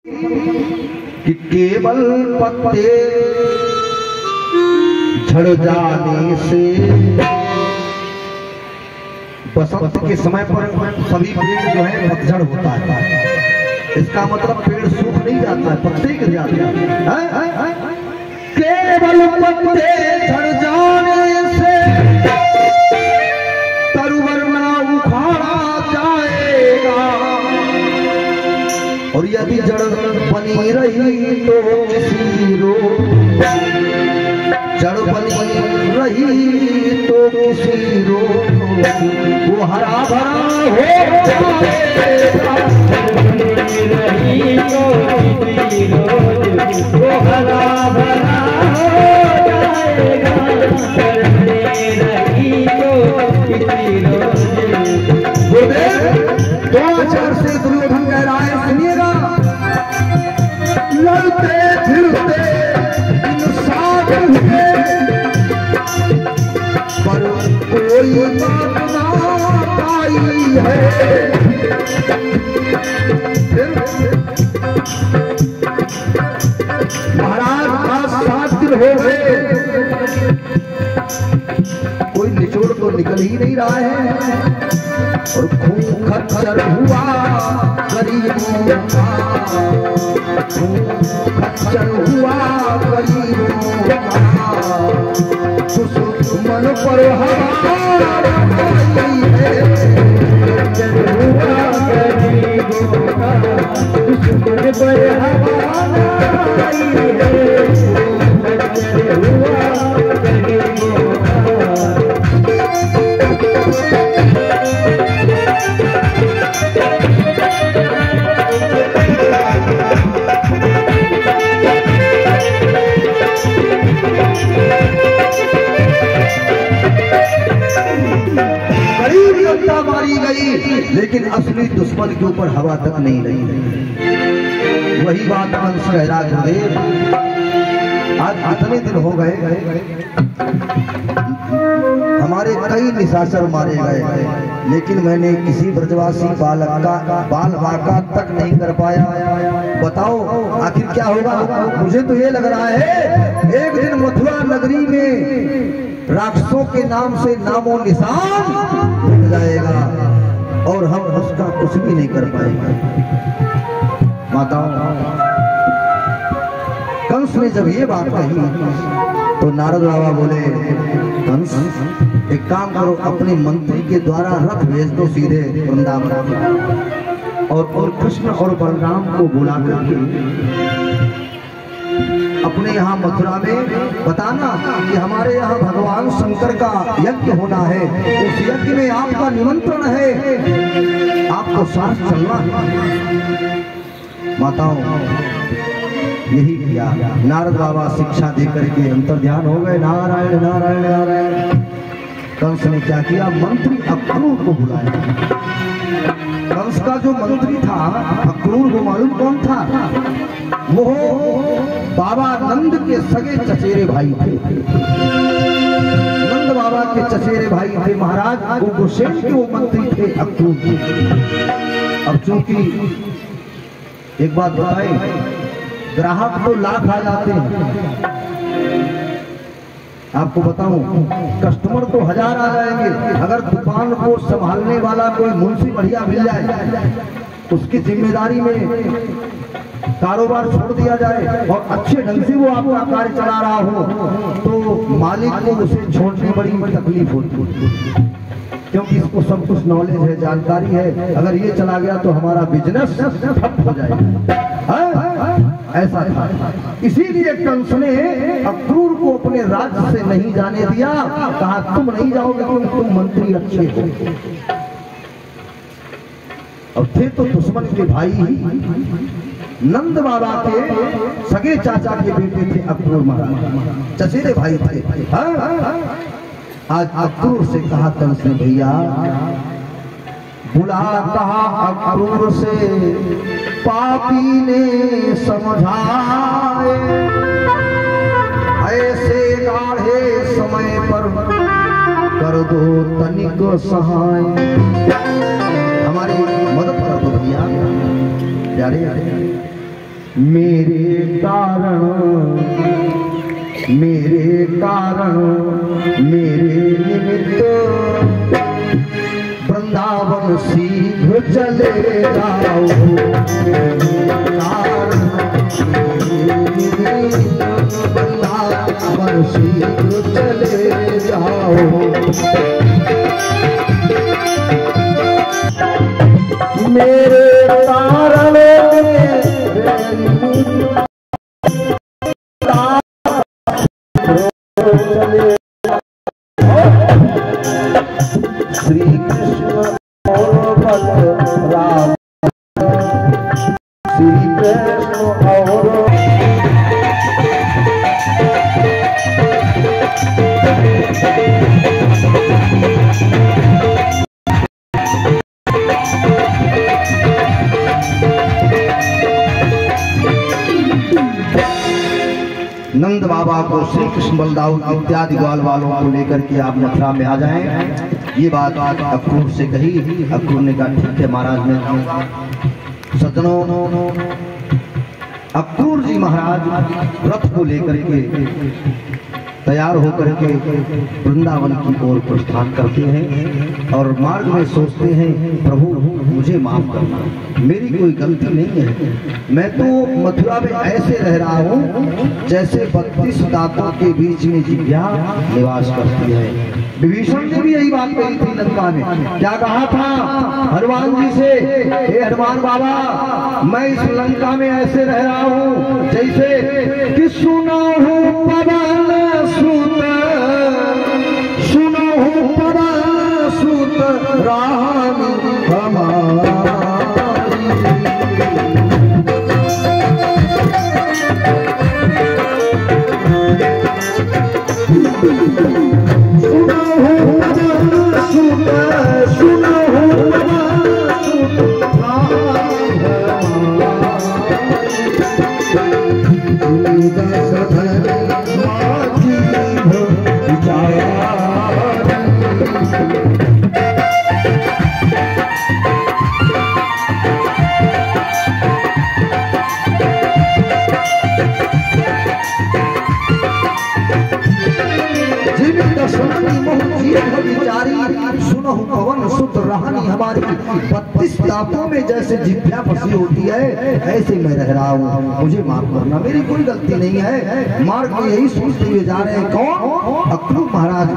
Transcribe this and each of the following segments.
कि केवल पत्ते झड़ जाने से बसंत के समय पर सभी पेड़ जो है पतझड़ होता है। इसका मतलब पेड़ सूख नहीं जाता है, पत्ते गिर जाते हैं। केवल पत्ते झड़ जाने से तरुवरना उखाड़ा जाएगा, और यदि जड़ बनी रही तो किसी रोग, जड़ बनी रही तो किसी रोग वो हरा भरा हो जाएगा, रही तो किसी रोग वो हरा भरा हो जाएगा, रही तो किसी रोग। दो अक्षर से दुर्योधन कह रहा है, सुनिएगा। लड़ते फिरते इंसान हुए पर कोई बात ना पाई है। महाराज आज 7 दिन हो गए, कोई निचोड़ तो निकल ही नहीं रहा है, और खून खच्चर हुआ गरीबों का, खून खच्चर हुआ गरीबों का, दुश्मन पर हवा हुआ गरीबों का, दुश्मन पर हवा मारी गई, लेकिन असली दुश्मन के ऊपर हवा तक नहीं रही। वही बात कंस कह रहा गुरुदेव, आज इतने दिन हो गए हमारे कई निशाचर मारे गए, लेकिन मैंने किसी ब्रजवासी बालक का बाल वाका तक नहीं कर पाया। बताओ आखिर क्या होगा? मुझे तो ये लग रहा है एक दिन मथुरा नगरी में राक्षसों के नाम से नामो निशान मिट जाएगा और हम उसका कुछ भी नहीं कर पाएंगे। माताओं, कंस ने जब ये बात कही तो नारद बाबा बोले, कंस एक काम करो, अपने मंत्री के द्वारा रथ भेज दो सीधे वृंदावन, और कृष्ण और बलराम को बुला करके अपने यहाँ मथुरा में बताना कि हमारे यहाँ भगवान शंकर का यज्ञ होना है, उस यज्ञ में आपका निमंत्रण है, आपको साथ चलना है। माताओं, यही किया। नारद बाबा शिक्षा देकर के अंतर ध्यान हो गए। नारायण नारायण नारायण। कंस ने क्या किया? मंत्री अक्रूर को बुलाया। कंस का जो मंत्री था अक्रूर, वो मालूम कौन था? वो बाबा नंद के सगे चचेरे भाई थे। नंद बाबा के चचेरे भाई थे महाराज, वो गुसेन के वो मंत्री थे अक्रूर। अब चूंकि एक बात बताए, ग्राहक तो लाख आ जाते हैं, आपको बताऊं कस्टमर तो 1000 आ जाएंगे, अगर दुकान को संभालने वाला कोई मुंशी बढ़िया मिल जाए, उसकी जिम्मेदारी में कारोबार छोड़ दिया जाए और अच्छे ढंग से वो आपका कार्य चला रहा हो, तो मालिक को उसे छोड़ने बड़ी तकलीफ होती है, क्योंकि इसको सब कुछ नॉलेज है, जानकारी है। अगर ये चला गया तो हमारा बिजनेस ठप हो जाएगा। ऐसा था। इसीलिए कंस ने अक्रूर को अपने राज्य से नहीं जाने दिया, कहा तुम नहीं जाओगे क्योंकि तुम मंत्री अच्छे हो। और थे तो दुश्मन के भाई ही, नंद बाबा के सगे चाचा के बेटे थे अक्रूर महाराज, चचेरे भाई थे। आज अक्रूर से कहा कंस ने, भैया बुला कहा अक्रूर से, पापी ने समझाए, ऐसे गाढ़े समय पर कर दो तनिक सहाय। हमारी मदद कर दो भैया, प्यारे मेरे कारण मेरे निमित्त वृंदावन शीघ्र चले जाओ। वृंदावन शीघ्र चले जाओ। मेरे कारण श्री कृष्ण और बलराम, श्री कृष्ण और नंद बाबा को श्री कृष्ण बलदाऊ इत्यादि ग्वाल वालों को लेकर के आप मथुरा में आ जाएं। ये बात अक्रूर से कही। अक्रूर ने कहा ठीक है महाराज। ने सज्जनों, अक्रूर जी महाराज रथ को लेकर के तैयार होकर के वृंदावन की ओर प्रस्थान करते हैं और मार्ग में सोचते हैं प्रभु मुझे माफ करना, मेरी कोई गलती नहीं है। मैं तो मथुरा में ऐसे रह रहा हूँ जैसे 32 दांतों के बीच में जिह्वा निवास करती है। विभीषण ने भी यही बात कही थी लंका में। क्या कहा था हनुमान जी से, हे हनुमान बाबा मैं इस लंका में ऐसे रह रहा हूँ जैसे कि सुना हूँ पवन सुत, सुना हूँ पवन सुत राम हमारी। पवन सुत रहनी हमारी, 32 दांतों में जैसे जिह्वा फंसी होती है ऐसे मैं रह रहा हूँ, मुझे माफ करना, मेरी कोई गलती नहीं है। मार्ग में यही सोचते हुए जा रहे हैं। कौन? अक्रूर महाराज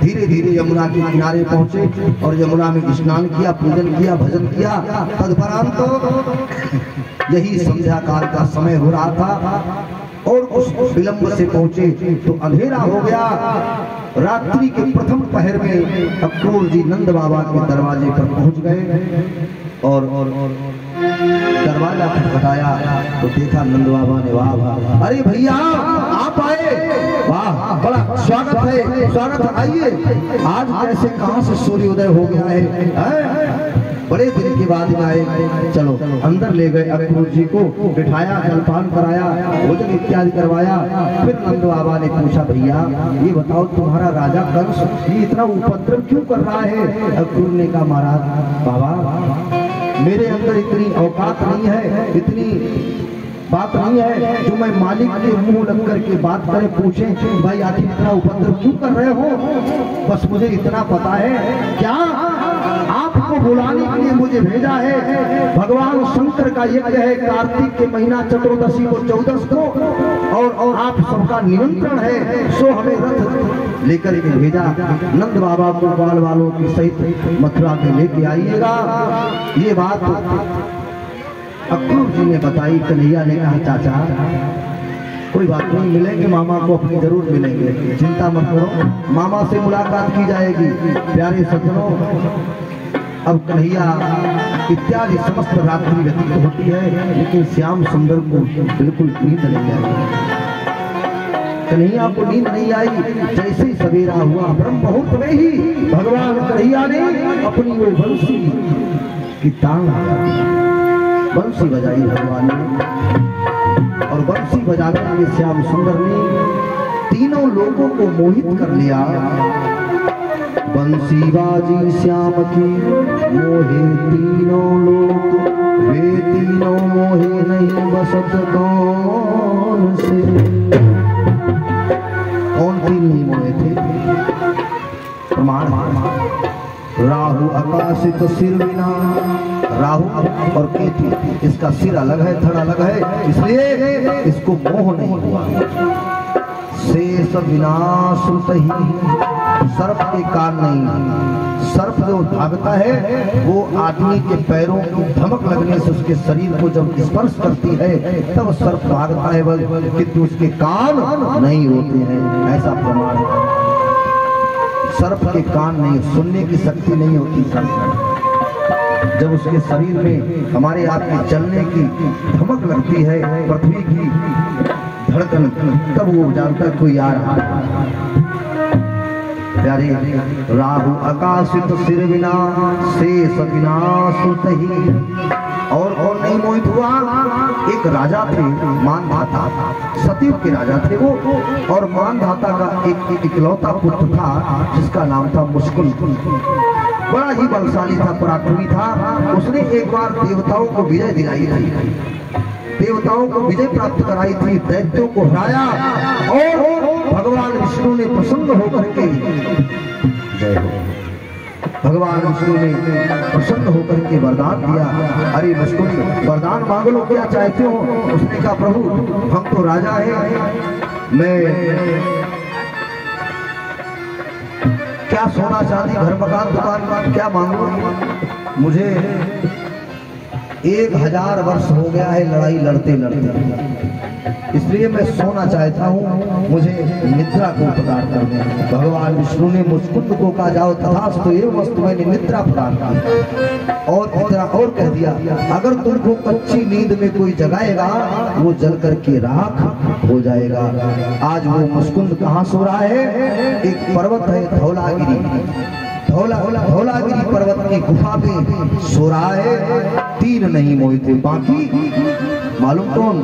धीरे धीरे यमुना के किनारे पहुंचे और यमुना में स्नान किया, पूजन किया, भजन किया। तदपरांत तो यही संध्या काल का समय हो रहा था और उस विलंब से पहुंचे तो अंधेरा हो गया। रात्रि के प्रथम पहर में अक्रूर जी नंद बाबा के दरवाजे पर पहुंच गए और दरवाजा खटखटाया तो देखा नंद बाबा ने। वाह वाह, अरे भैया आप आए, वाह बड़ा स्वागत है, स्वागत है, आइए। आज कैसे कहां से सूर्योदय हो गया है? बड़े दिन के बाद में आए। चलो अंदर ले गए, अक्रूर जी को बिठाया, जलपान कराया, भोजन इत्यादि करवाया। फिर नंद बाबा ने पूछा भैया ये बताओ तुम्हारा राजा कंस ये इतना उपद्रव क्यों कर रहा है? अक्रूर ने कहा महाराज बाबा मेरे अंदर इतनी औकात नहीं है, इतनी बात नहीं है जो मैं मालिक के मुंह लग करके बात करे, पूछे भाई आखिर इतना उपद्रव क्यों कर रहे हो? बस मुझे इतना पता है, क्या आपको बुलाने के लिए मुझे भेजा है। भगवान शंकर का यज्ञ है कार्तिक के महीना चतुर्दशी को 14 को और आप सबका निमंत्रण है, सो हमें रथ लेकर के भेजा। नंद बाबा को बाल वालों के सहित मथुरा में लेके आइएगा। ये बात अक्रूर जी ने बताई। कन्हैया ने कहा चाचा कोई बात नहीं, मिलेंगे मामा को, अपनी जरूर मिलेंगे, चिंता मत करो, मामा से मुलाकात की जाएगी। प्यारे सज्जनों, अब कन्हैया इत्यादि समस्त रात्रि व्यतीत होती है लेकिन श्याम सुंदर को बिल्कुल नींद नहीं आई। कन्हैया को नींद नहीं आई। जैसे ही सवेरा हुआ ब्रह्म मुहूर्त में ही भगवान कन्हैया ने अपनी वो बंसी की तान बंसी बजाई भगवान ने, और बंसी बजाते हुए श्याम सुंदर ने तीनों लोगों को मोहित कर लिया। बंसी बाजी श्याम की मोहे तीनों लोग, वे तीनों मोहे नहीं बसत कौन से। कौन तीन नहीं मोहे थे? प्रमाण राहु आकाशित सिर बिना, राहु और केतु, इसका सिर अलग है, धड़ अलग है, इसलिए इसको मोह नहीं हुआ। शेष विनाश ही, सर्प के कान नहीं। सर्प जो भागता है वो आदमी के पैरों की धमक लगने से उसके शरीर को जब स्पर्श करती है तब सर्प भागता है, किंतु उसके कान नहीं होते हैं, ऐसा प्रमाण है। सर्प के कान नहीं, सुनने की शक्ति नहीं होती सर्प। जब उसके शरीर में हमारे आपके चलने की धमक लगती है, पृथ्वी की धड़कन, तब वो जानता है कोई आ रहा है। प्यारे राहु आकाशित सिर बिना, शेष विनाश ही। और नहीं मोहित हुआ। एक राजा थे मानधाता, सतीव के राजा थे वो, और मानधाता का एक इकलौता पुत्र था जिसका नाम था मुस्कुल। बड़ा ही बलशाली था, पराक्रमी था। उसने एक बार देवताओं को विजय दिलाई थी, देवताओं को विजय प्राप्त कराई थी, दैत्यों को हराया, और भगवान विष्णु ने प्रसन्न होकर के, जय हो, भगवान विष्णु ने प्रसन्न होकर के वरदान दिया। अरे विष्णु वरदान मांग लो, क्या चाहते हो? उसने कहा प्रभु हम तो राजा हैं, मैं क्या सोना चांदी घर मकान दुकान क्या मांगू? मुझे 1000 वर्ष हो गया है लड़ाई लड़ते लड़ते, इसलिए मैं सोना चाहता हूँ, मुझे निद्रा को उपकार कर दें। भगवान विष्णु ने मुस्कुंद को कहा जाओ तथास्तु ये वस्तु मैंने निद्रा प्रदान की। और इतना और कह दिया, अगर तुमको कच्ची नींद में कोई जगाएगा वो जल करके राख हो जाएगा। आज वो मुस्कुंद कहाँ सो रहा है? एक पर्वत है धौलागिरी, धौलागिरी पर्वत की गुफा में सो रहा है। 3 नहीं मोहित थे, बाकी मालूम कौन?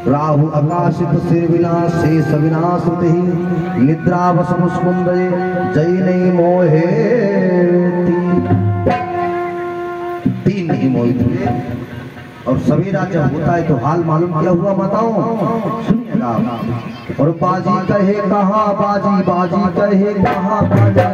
राहु आकाशित सिर विनाश, शेष विनाश ही, निद्रा बस मुस्कुंद जय नहीं मोहे। 3 नहीं मोहित हुए। और सवेरा जब होता है तो हाल मालूम क्या हुआ बताओ, सुनिएगा। और बाजी कहे कहाँ बाजी, बाजी कहे कहाँ बाजी,